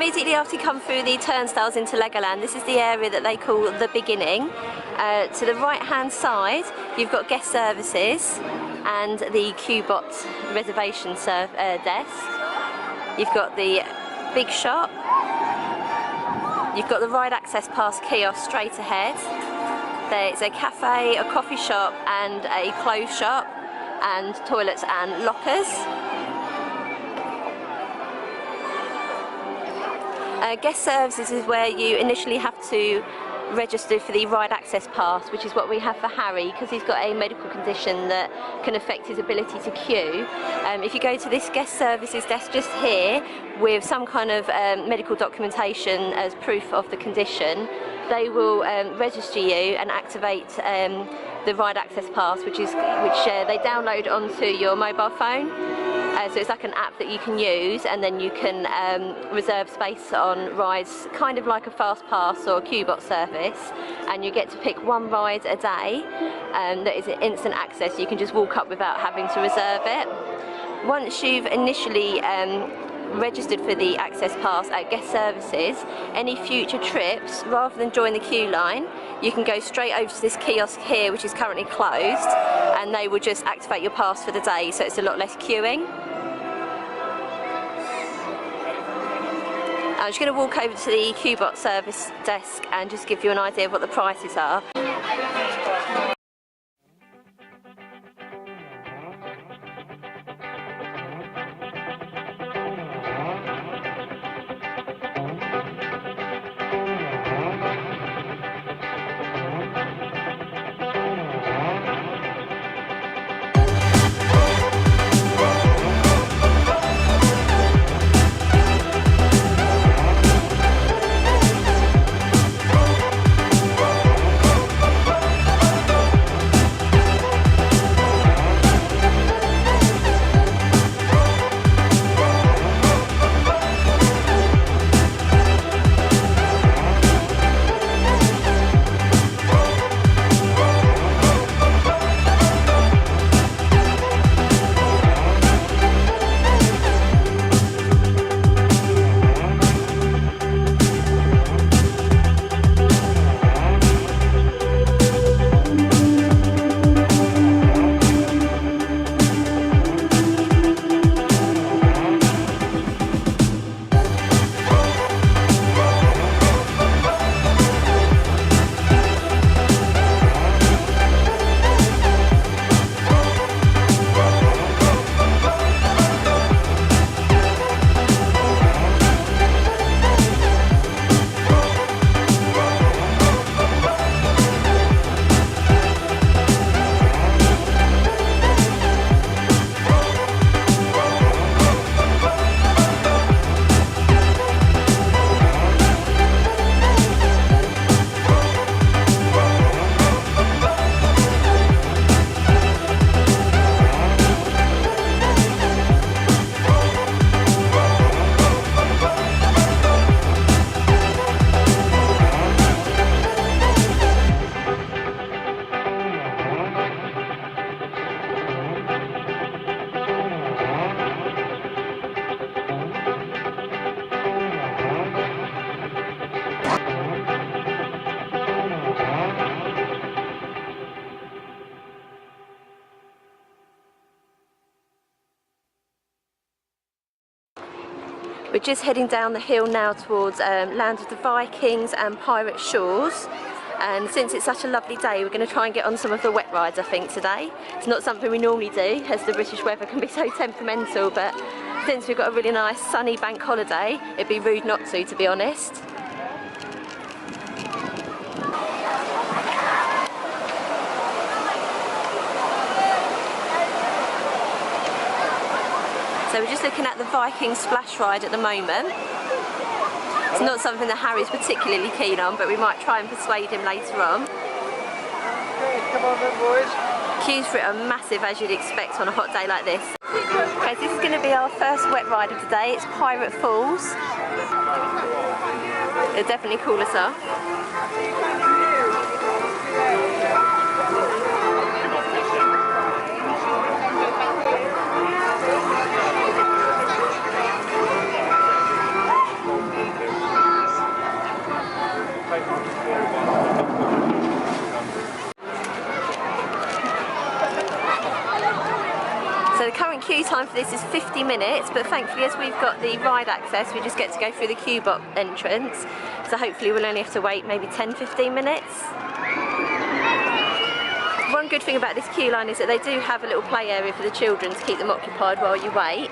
immediately after you come through the turnstiles into Legoland, this is the area that they call the beginning. To the right hand side you've got guest services and the Qbot reservation desk. You've got the big shop. You've got the ride access pass kiosk straight ahead. There's a cafe, a coffee shop and a clothes shop and toilets and lockers. Guest services is where you initially have to register for the ride access pass, which is what we have for Harry because he's got a medical condition that can affect his ability to queue. If you go to this guest services desk just here with some kind of medical documentation as proof of the condition, they will register you and activate the ride access pass, which they download onto your mobile phone. So it's like an app that you can use, and then you can reserve space on rides, kind of like a fast pass or a Qbot service, and you get to pick one ride a day that is instant access. You can just walk up without having to reserve it. Once you've initially registered for the access pass at guest services, any future trips, rather than join the queue line, you can go straight over to this kiosk here, which is currently closed, and they will just activate your pass for the day, so it's a lot less queuing. I'm just going to walk over to the Qbot service desk and just give you an idea of what the prices are. We're just heading down the hill now towards Land of the Vikings and Pirate Shores, and since it's such a lovely day we're going to try and get on some of the wet rides I think today. It's not something we normally do as the British weather can be so temperamental, but since we've got a really nice sunny bank holiday it'd be rude not to be honest. So we're just looking at the Viking splash ride at the moment. It's not something that Harry's particularly keen on, but we might try and persuade him later on. Okay, come on then boys. Queues for it are massive as you'd expect on a hot day like this. Okay, so this is going to be our first wet ride of the day. It's Pirate Falls. It'll definitely cool us off. queue time for this is 50 minutes, but thankfully as we've got the ride access, we just get to go through the queue box entrance. So hopefully we'll only have to wait maybe 10-15 minutes. One good thing about this queue line is that they do have a little play area for the children to keep them occupied while you wait.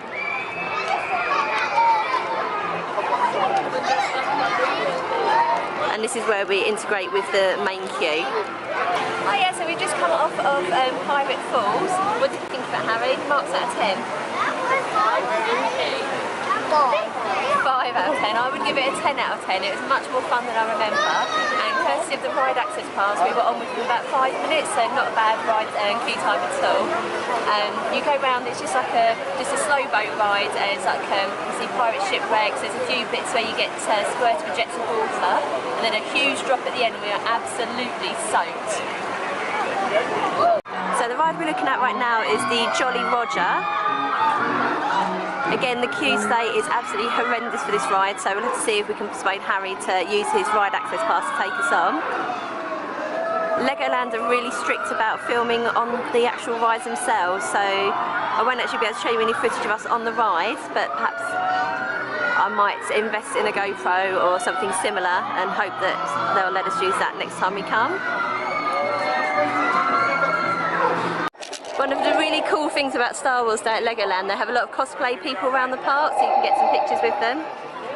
And this is where we integrate with the main queue. Oh yeah, so we've just come off of Pirate Falls. What did you think about Harry? Marks out of 10? 5 out of 10. I would give it a 10 out of 10. It was much more fun than I remember. And courtesy of the ride access pass, we were on within about 5 minutes, so not a bad ride queue time at all. You go round, it's just like a slow boat ride. It's like you see pirate shipwrecks. There's a few bits where you get squirted with jets of water, and then a huge drop at the end. We are absolutely soaked. So the ride we're looking at right now is the Jolly Roger. Again, the queue stay is absolutely horrendous for this ride, so we'll have to see if we can persuade Harry to use his ride access pass to take us on. Legoland are really strict about filming on the actual rides themselves, so I won't actually be able to show you any footage of us on the rides, but perhaps I might invest in a GoPro or something similar and hope that they'll let us use that next time we come. One of the really cool things about Star Wars Day at Legoland, they have a lot of cosplay people around the park, so you can get some pictures with them.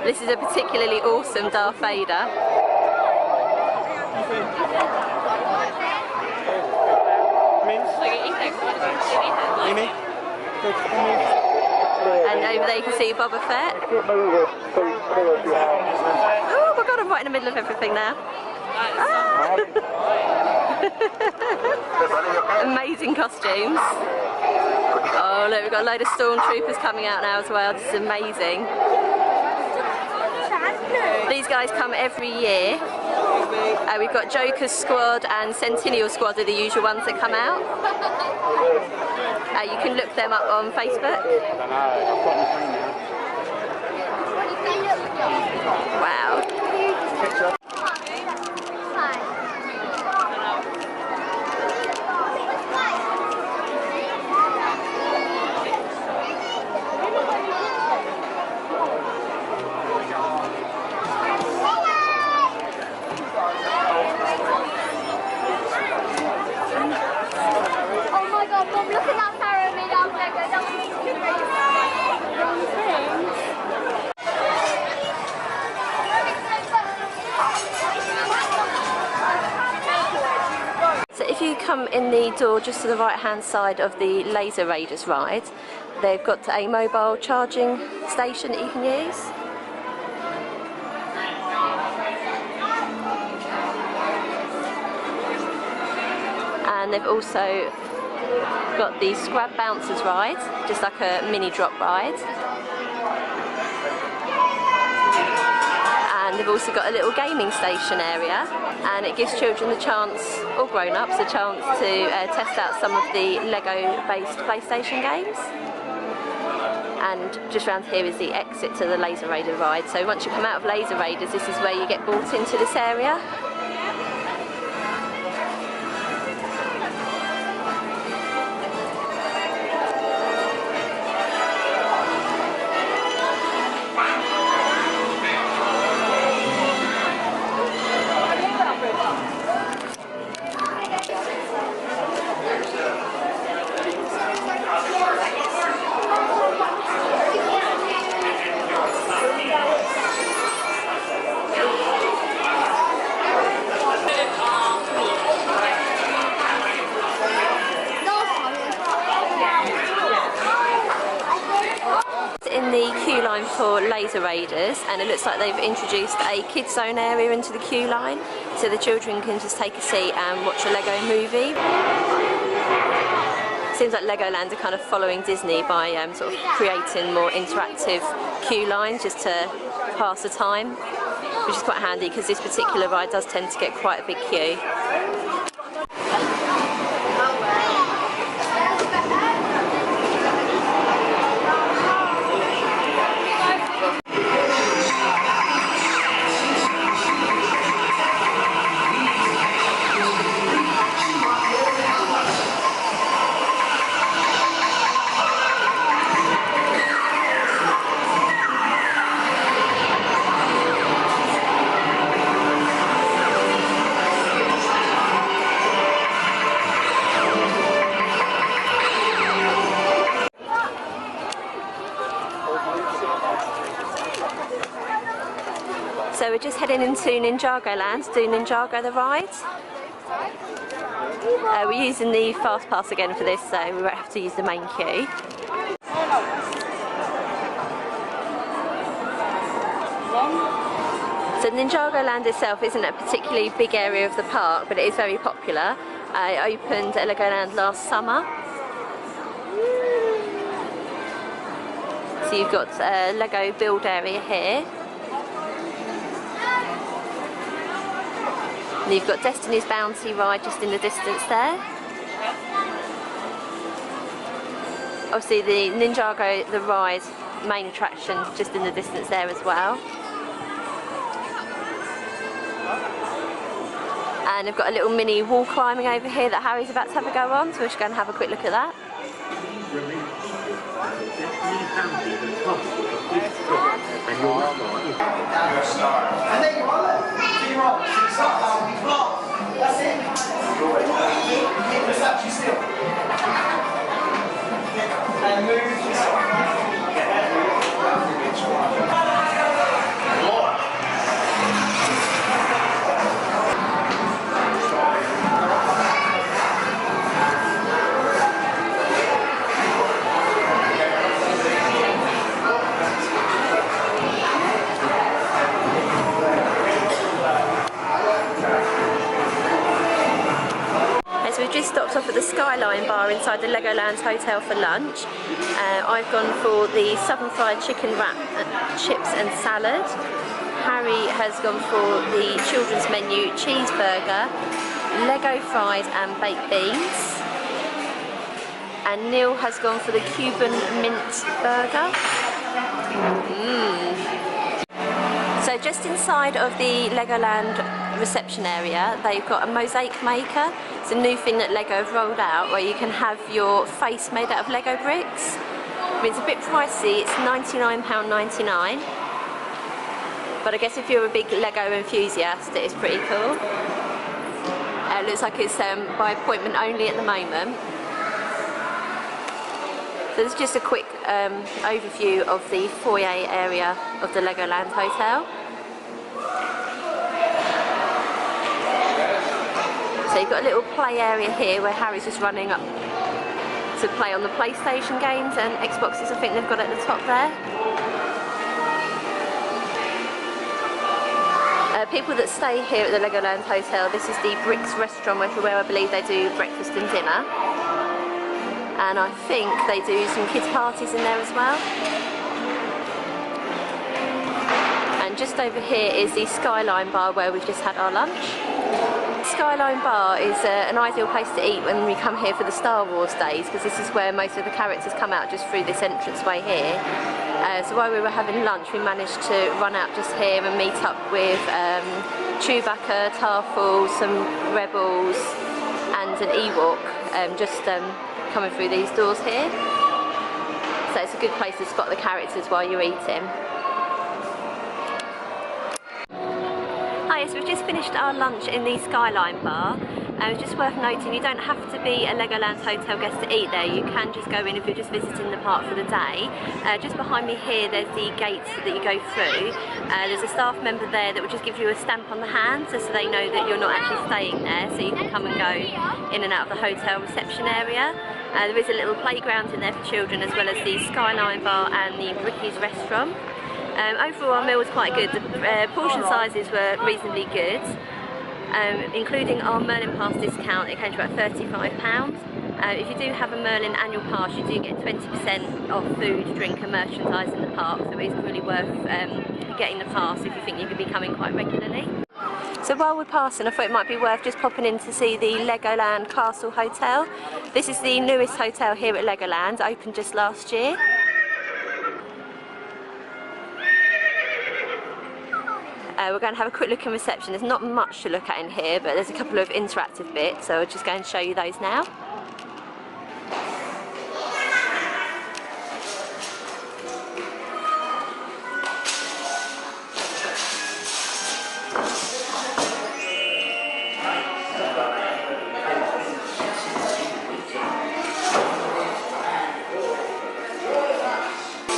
This is a particularly awesome Darth Vader. And over there you can see Boba Fett. Oh my god, I'm right in the middle of everything now. Ah. Amazing costumes. Oh look, we've got a load of stormtroopers coming out now as well. This is amazing. These guys come every year. We've got Jokers Squad and Sentinel Squad are the usual ones that come out. You can look them up on Facebook. Wow. If you come in the door just to the right hand side of the Laser Raiders ride, they've got a mobile charging station that you can use. And they've also got the Scrab Bouncers ride, just like a mini drop ride. And they've also got a little gaming station area, and it gives children the chance, or grown-ups, a chance to test out some of the Lego-based PlayStation games. And just around here is the exit to the Laser Raider ride. So once you come out of Laser Raiders, this is where you get brought into this area. In the queue line for Laser Raiders, and it looks like they've introduced a kids zone area into the queue line, so the children can just take a seat and watch a Lego movie. Seems like Legoland are kind of following Disney by sort of creating more interactive queue lines just to pass the time, which is quite handy because this particular ride does tend to get quite a big queue. we're just heading into Ninjago Land to do Ninjago the ride. We're using the fast pass again for this, so we won't have to use the main queue. So Ninjago Land itself isn't a particularly big area of the park, but it is very popular. It opened at Legoland last summer. So you've got a Lego build area here. And you've got Destiny's Bounty ride just in the distance there. Obviously the Ninjago the ride main attraction just in the distance there as well. And I've got a little mini wall climbing over here that Harry's about to have a go on, so we're just going to have a quick look at that. And there you are, look. Keep on. That's it. Keep the statue still. And move this one. So we've just stopped off at the Skyline bar inside the Legoland Hotel for lunch. I've gone for the southern fried chicken wrap, chips and salad. Harry has gone for the children's menu cheeseburger, Lego fried and baked beans. And Neil has gone for the Cuban mint burger. So just inside of the Legoland reception area, they've got a mosaic maker. It's a new thing that Lego have rolled out where you can have your face made out of Lego bricks. I mean, it's a bit pricey, it's £99.99. But I guess if you're a big Lego enthusiast, it is pretty cool. It looks like it's by appointment only at the moment. So this is just a quick overview of the foyer area of the Legoland Hotel. So you've got a little play area here where Harry's just running up to play on the PlayStation games and Xboxes I think they've got at the top there. People that stay here at the Legoland Hotel, this is the Bricks restaurant where I believe they do breakfast and dinner. And I think they do some kids' parties in there as well. And just over here is the Skyline bar where we've just had our lunch. Skyline bar is an ideal place to eat when we come here for the Star Wars days, because this is where most of the characters come out, just through this entranceway here. So while we were having lunch, we managed to run out just here and meet up with Chewbacca, Tarful, some Rebels and an Ewok, coming through these doors here. So it's a good place to spot the characters while you're eating. Hi, so we've just finished our lunch in the Skyline bar. It's just worth noting you don't have to be a Legoland Hotel guest to eat there. You can just go in if you're just visiting the park for the day. Just behind me here there's the gates that you go through. There's a staff member there that will just give you a stamp on the hand so they know that you're not actually staying there, so you can come and go in and out of the hotel reception area. There is a little playground in there for children, as well as the Skyline bar and the Bricky's restaurant. Overall our meal was quite good. The portion sizes were reasonably good. Including our Merlin pass discount, it came to about £35. If you do have a Merlin annual pass, you do get 20% off food, drink and merchandise in the park, so it is really worth getting the pass if you think you could be coming quite regularly. So while we're passing, I thought it might be worth just popping in to see the Legoland Castle Hotel. This is the newest hotel here at Legoland, opened just last year. We're going to have a quick look in reception. There's not much to look at in here, but there's a couple of interactive bits, so we're just going to show you those now.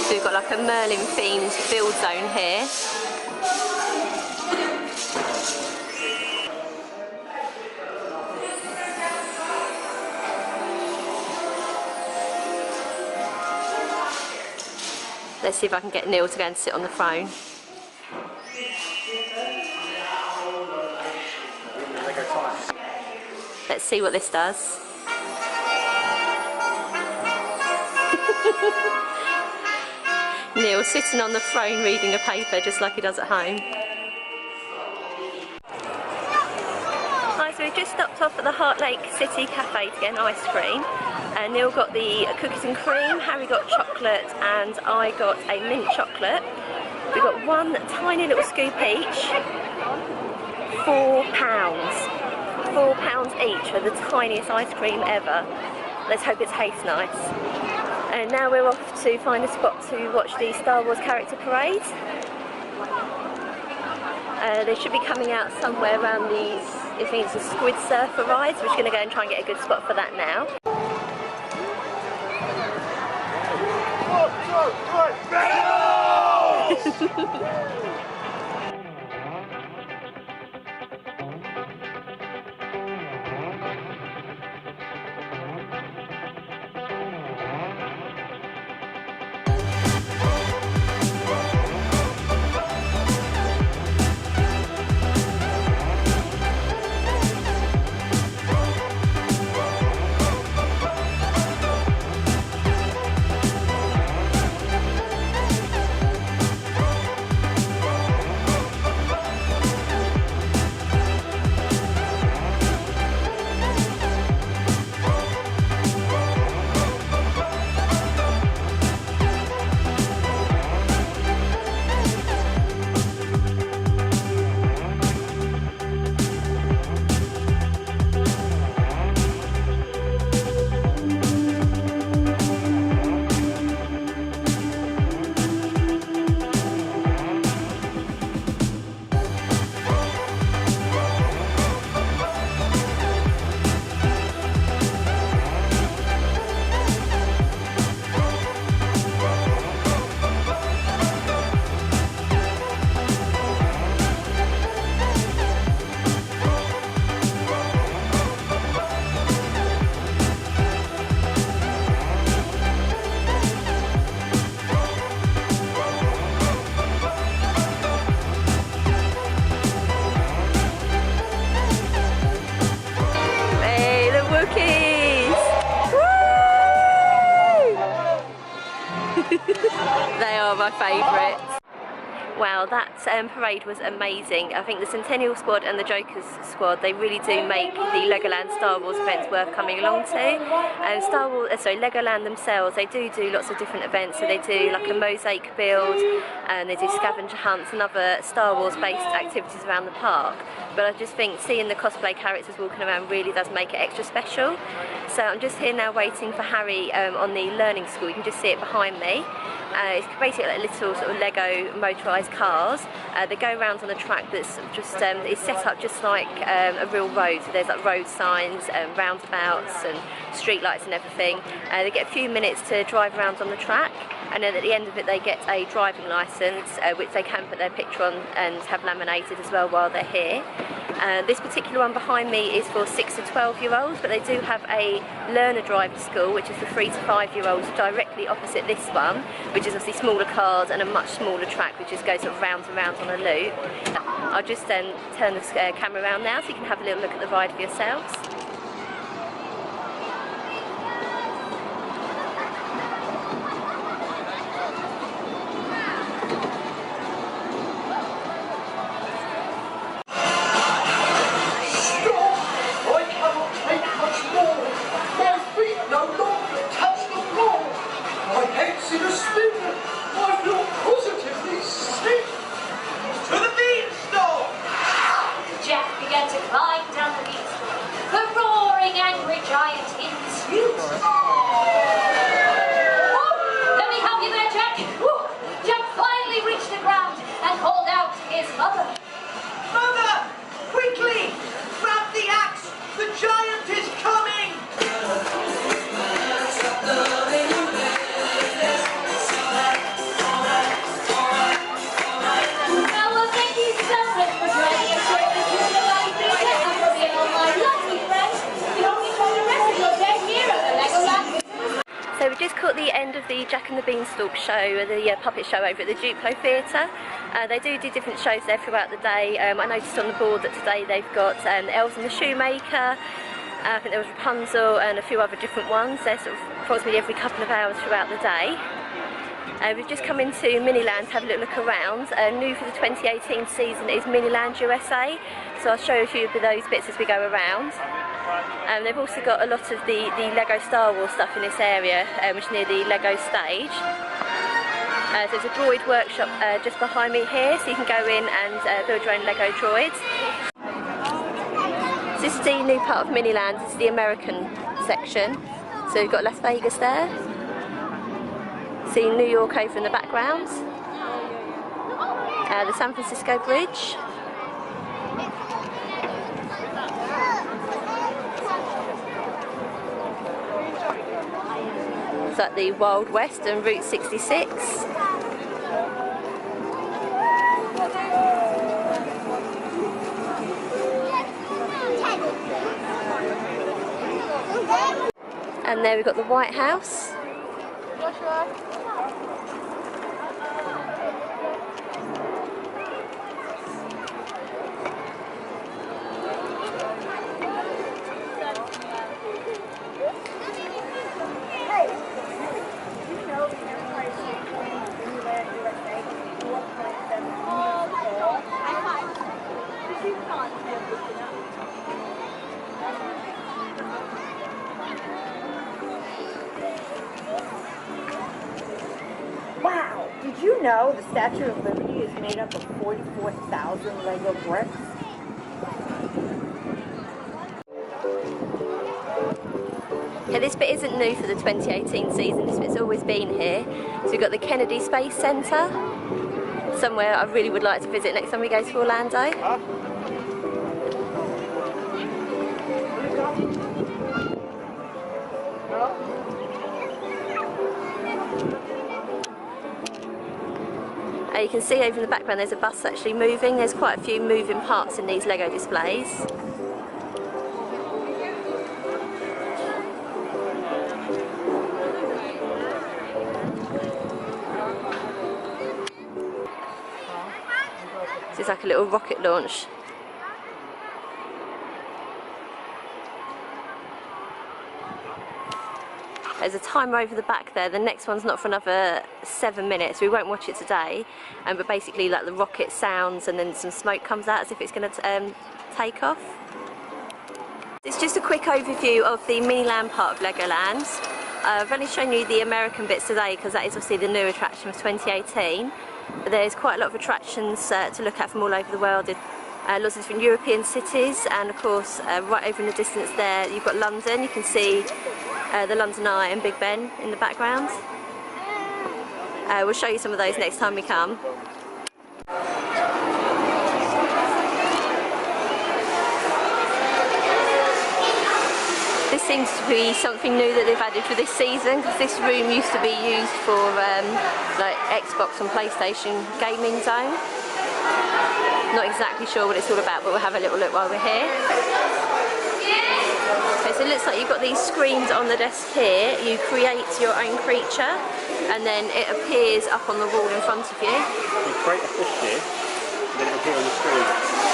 So we've got like a Merlin themed build zone here. Let's see if I can get Neil to go and sit on the throne. Let's see what this does. Neil sitting on the throne reading a paper just like he does at home. Hi, so we've just stopped off at the Heart Lake City Cafe to get an ice cream. Neil got the cookies and cream, Harry got chocolate, and I got a mint chocolate. We got one tiny little scoop each. £4. £4 each for the tiniest ice cream ever. Let's hope it tastes nice. And now we're off to find a spot to watch the Star Wars character parade. They should be coming out somewhere around these, I think it's the Squid Surfer rides. We're just going to go and try and get a good spot for that now. They are my favourites. Wow, that parade was amazing. I think the Sentinel Squad and the Jokers squad, they really do make the Legoland Star Wars events worth coming along to. And Legoland themselves, they do lots of different events. So they do like a mosaic build, and they do scavenger hunts and other Star Wars based activities around the park. But I just think seeing the cosplay characters walking around really does make it extra special. So I'm just here now waiting for Harry on the learning school. You can just see it behind me. It's basically like little sort of Lego motorised cars. They go around on a track that's just it's set up just like a real road. So there's like road signs, roundabouts and street lights and everything. They get a few minutes to drive around on the track, and then at the end of it they get a driving licence, which they can put their picture on and have laminated as well while they're here. This particular one behind me is for 6 to 12-year-olds, but they do have a learner driver school, which is for 3 to 5-year-olds, directly opposite this one, which is obviously smaller cars and a much smaller track, which just goes sort of round and round on a loop. I'll just then turn the camera around now so you can have a little look at the ride for yourselves. Jack began to climb down the beanstalk. So we just caught the end of the Jack and the Beanstalk show, the puppet show over at the Duplo Theatre. They do different shows there throughout the day. I noticed on the board that today they've got Elves and the Shoemaker, I think there was Rapunzel and a few other different ones. They're sort of approximately every couple of hours throughout the day. We've just come into Miniland to have a little look around. New for the 2018 season is Miniland USA, so I'll show you a few of those bits as we go around. They've also got a lot of the Lego Star Wars stuff in this area, which is near the Lego stage. So there's a droid workshop just behind me here, so you can go in and build your own Lego droids. So this is the new part of Miniland. This is the American section. So we've got Las Vegas there. See New York over in the background. The San Francisco Bridge. It's like the Wild West and Route 66. And there we've got the White House. Wow! Did you know the Statue of Liberty is made up of 44,000 Lego bricks? Yeah, this bit isn't new for the 2018 season, this bit's always been here. So we've got the Kennedy Space Centre, somewhere I really would like to visit next time we go to Orlando. You can see over in the background there's a bus actually moving. There's quite a few moving parts in these Lego displays. This is like a little rocket launch. There's a timer over the back there. The next one's not for another 7 minutes. We won't watch it today. But basically, like the rocket sounds and then some smoke comes out as if it's going to take off. It's just a quick overview of the Miniland part of Legoland. I've only shown you the American bits today because that is obviously the new attraction of 2018. But there's quite a lot of attractions to look at from all over the world. Lots of different European cities, and of course right over in the distance there you've got London. You can see the London Eye and Big Ben in the background. We'll show you some of those next time we come. This seems to be something new that they've added for this season, because this room used to be used for like Xbox and PlayStation gaming zone. Not exactly sure what it's all about, but we'll have a little look while we're here. Okay, so it looks like you've got these screens on the desk here. You create your own creature and then it appears up on the wall in front of you. You create a fish here, and then it'll appear on the screen.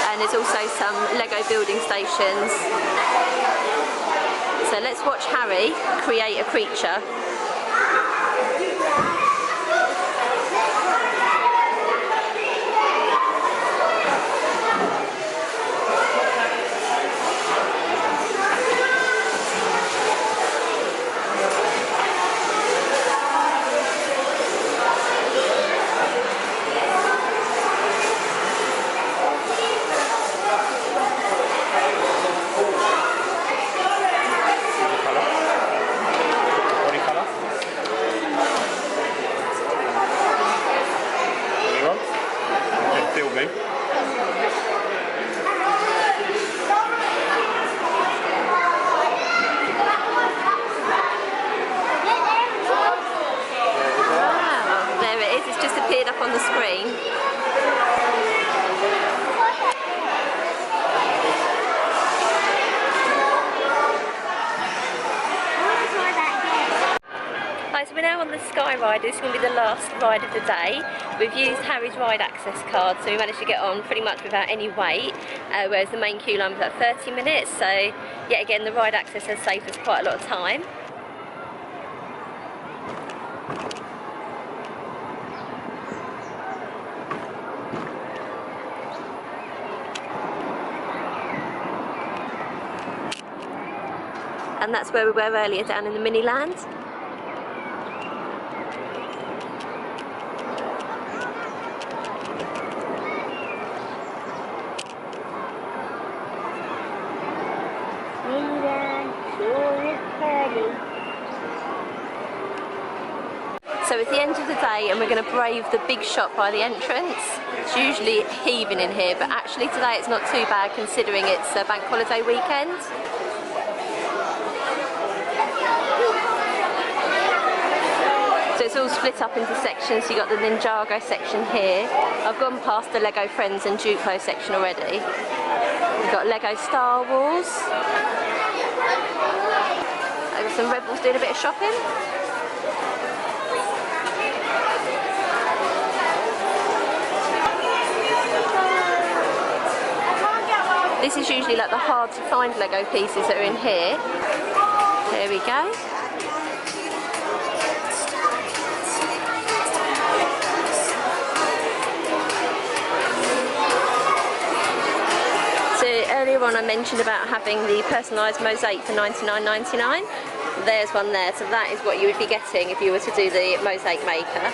And there's also some Lego building stations. So let's watch Harry create a creature. Up on the screen. Hi, so we're now on the Sky Ride. This is going to be the last ride of the day. We've used Harry's ride access card, so we managed to get on pretty much without any wait, whereas the main queue line was about 30 minutes, so yet again the ride access has saved us quite a lot of time. And that's where we were earlier, down in the mini land. So it's the end of the day and we're going to brave the big shop by the entrance. It's usually heaving in here, but actually today it's not too bad considering it's a bank holiday weekend. So it's all split up into sections. So you've got the Ninjago section here. I've gone past the Lego Friends and Duplo section already. We've got Lego Star Wars. I've got some Rebels doing a bit of shopping. This is usually like the hard to find Lego pieces that are in here. There we go. Earlier on I mentioned about having the personalised mosaic for $99.99. There's one there, so that is what you would be getting if you were to do the mosaic maker.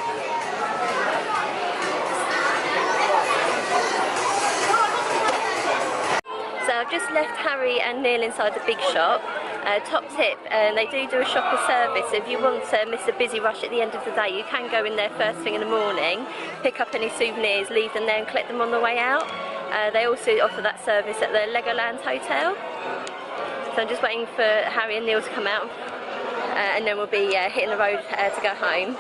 So I've just left Harry and Neil inside the big shop. Top tip, they do a shopper service. If you want to miss a busy rush at the end of the day, you can go in there first thing in the morning, pick up any souvenirs, leave them there and collect them on the way out. They also offer that service at the Legoland Hotel. So I'm just waiting for Harry and Neil to come out and then we'll be hitting the road to go home.